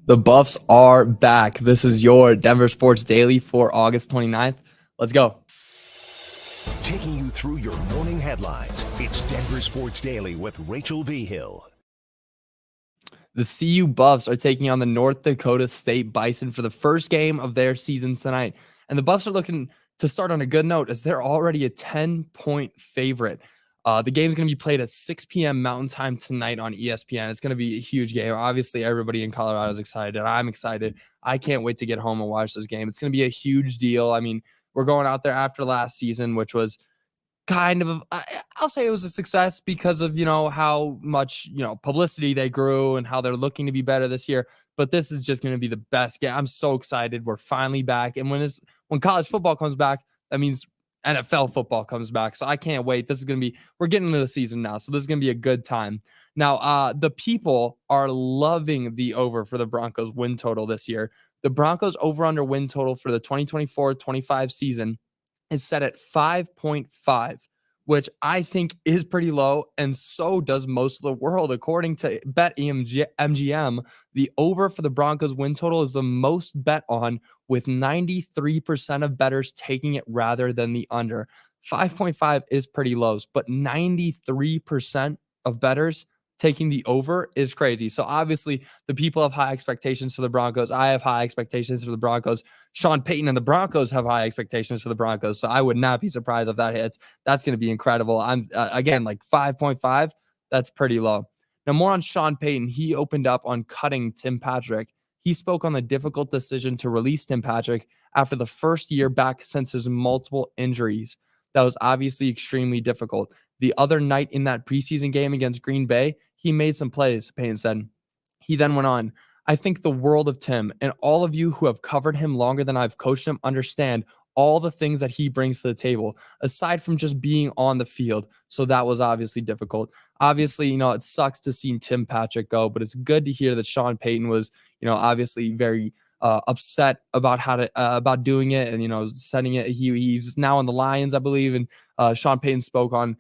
The Buffs are back. This is your Denver Sports Daily for August 29th. Let's go. Taking you through your morning headlines, it's Denver Sports Daily with Rachel V. Hill. The CU Buffs are taking on the North Dakota State Bison for the first game of their season tonight. And the Buffs are looking to start on a good note as they're already a 10-point favorite. The game's going to be played at 6 p.m. Mountain Time tonight on ESPN. It's going to be a huge game. Obviously, everybody in Colorado is excited, and I'm excited. I can't wait to get home and watch this game. It's going to be a huge deal. I mean, we're going out there after last season, which was kind of, I'll say it was a success because of, how much, publicity they grew and how they're looking to be better this year. But this is just going to be the best game. I'm so excited. We're finally back. And when college football comes back, that means NFL football comes back. So I can't wait. This is going to be, we're getting into the season now. So this is going to be a good time. Now, the people are loving the over for the Broncos win total this year. The Broncos over under win total for the 2024-25 season is set at 5.5, which I think is pretty low, and so does most of the world. According to BetMGM, the over for the Broncos win total is the most bet on, with 93% of bettors taking it rather than the under. 5.5 is pretty low, but 93% of bettors taking the over is crazy. So obviously the people have high expectations for the Broncos. I have high expectations for the Broncos. Sean Payton and the Broncos have high expectations for the Broncos. So I would not be surprised if that hits. That's going to be incredible. I'm again, like 5.5. That's pretty low. Now, more on Sean Payton. He opened up on cutting Tim Patrick. He spoke on the difficult decision to release Tim Patrick after the first year back since his multiple injuries. That was obviously extremely difficult. The other night in that preseason game against Green Bay, he made some plays, Payton said. He then went on, I think the world of Tim, and all of you who have covered him longer than I've coached him understand all the things that he brings to the table, aside from just being on the field. So that was obviously difficult. Obviously, it sucks to see Tim Patrick go, but it's good to hear that Sean Payton was, obviously very upset about about doing it and, sending it. He's now on the Lions, I believe. And Sean Payton spoke on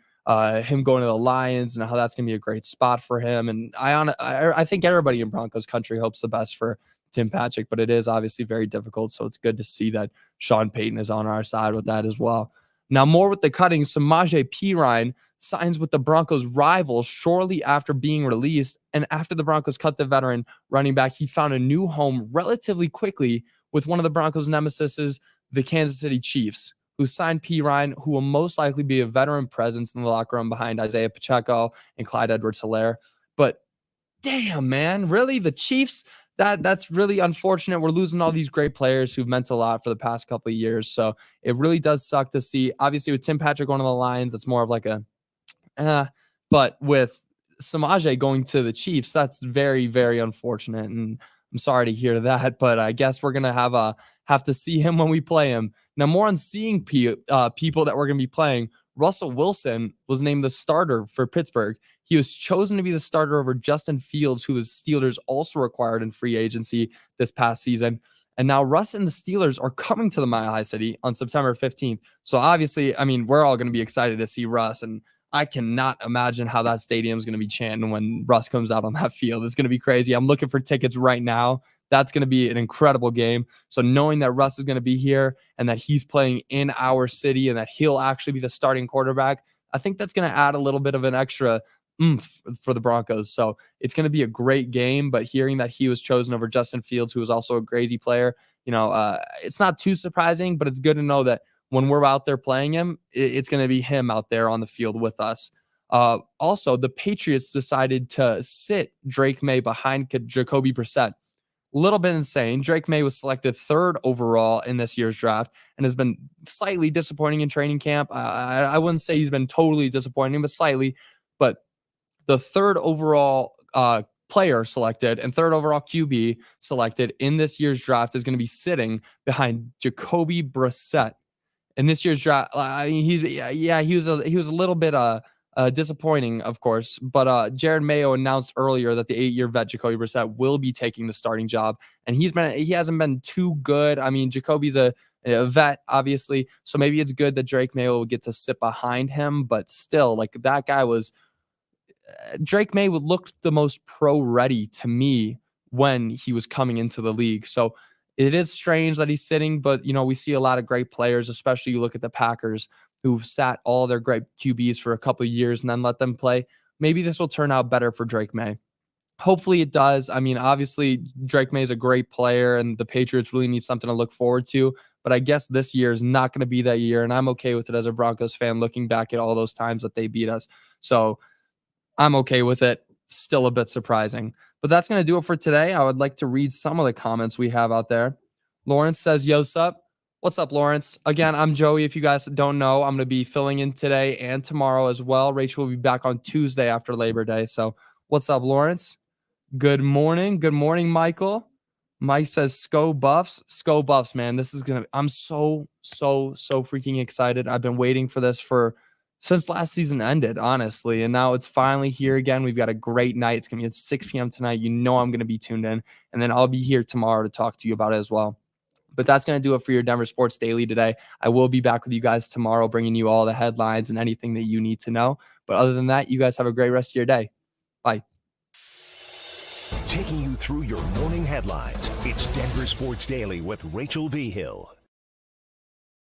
him going to the Lions and how that's going to be a great spot for him. And I think everybody in Broncos country hopes the best for Tim Patrick, but it is obviously very difficult. So it's good to see that Sean Payton is on our side with that as well. Now, more with the cutting, Samaje Perine signs with the Broncos' rival shortly after being released. And after the Broncos cut the veteran running back, he found a new home relatively quickly with one of the Broncos' nemesis, the Kansas City Chiefs, who signed Perine, who will most likely be a veteran presence in the locker room behind Isaiah Pacheco and Clyde Edwards-Helaire. But damn, man, really? The Chiefs? That's really unfortunate. We're losing all these great players who've meant a lot for the past couple of years. So it really does suck to see. Obviously, with Tim Patrick going to the Lions, that's more of like but with Samaje going to the Chiefs, that's very, very unfortunate. And I'm sorry to hear that, but I guess we're gonna have to see him when we play him. Now, more on seeing people that we're gonna be playing. Russell Wilson was named the starter for Pittsburgh. He was chosen to be the starter over Justin Fields, who the Steelers also acquired in free agency this past season. And now Russ and the Steelers are coming to the Mile High City on September 15th. So obviously, I mean, we're all going to be excited to see Russ. And I cannot imagine how that stadium is going to be chanting when Russ comes out on that field. It's going to be crazy. I'm looking for tickets right now. That's going to be an incredible game. So knowing that Russ is going to be here and that he's playing in our city and that he'll actually be the starting quarterback, I think that's going to add a little bit of an extra oomph for the Broncos. So it's going to be a great game, but hearing that he was chosen over Justin Fields, who was also a crazy player, it's not too surprising, but it's good to know that when we're out there playing him, it's going to be him out there on the field with us. Also, the Patriots decided to sit Drake May behind Jacoby Brissett. A little bit insane. Drake May was selected 3rd overall in this year's draft and has been slightly disappointing in training camp. I wouldn't say he's been totally disappointing, but slightly. But the 3rd overall player selected and 3rd overall QB selected in this year's draft is going to be sitting behind Jacoby Brissett. In this year's draft, he was a little bit disappointing, of course, but Jared Mayo announced earlier that the 8-year vet Jacoby Brissett will be taking the starting job, and he hasn't been too good. I mean, Jacoby's a a vet, obviously. So maybe it's good that Drake May will get to sit behind him, but still, like that guy was Drake May would look the most pro ready to me when he was coming into the league. So it is strange that he's sitting, but we see a lot of great players, especially you look at the Packers who've sat all their great QBs for a couple of years and then let them play. Maybe this will turn out better for Drake May. Hopefully it does. I mean, obviously Drake May is a great player and the Patriots really need something to look forward to, but I guess this year is not going to be that year, and I'm okay with it as a Broncos fan looking back at all those times that they beat us. So I'm okay with it. Still a bit surprising. But that's going to do it for today. I would like to read some of the comments we have out there. Lawrence says, yo, sup? What's up, Lawrence? Again, I'm Joey. If you guys don't know, I'm going to be filling in today and tomorrow as well. Rachel will be back on Tuesday after Labor Day. So what's up, Lawrence? Good morning. Good morning, Michael. Mike says, Sco Buffs, man. This is going to, I'm so freaking excited. I've been waiting for this since last season ended, honestly. And now it's finally here again. We've got a great night. It's going to be at 6 p.m. tonight. I'm going to be tuned in. And then I'll be here tomorrow to talk to you about it as well. But that's going to do it for your Denver Sports Daily today. I will be back with you guys tomorrow, bringing you all the headlines and anything that you need to know. But other than that, you guys have a great rest of your day. Bye. Taking you through your morning headlines, it's Denver Sports Daily with Rachel V. Hill.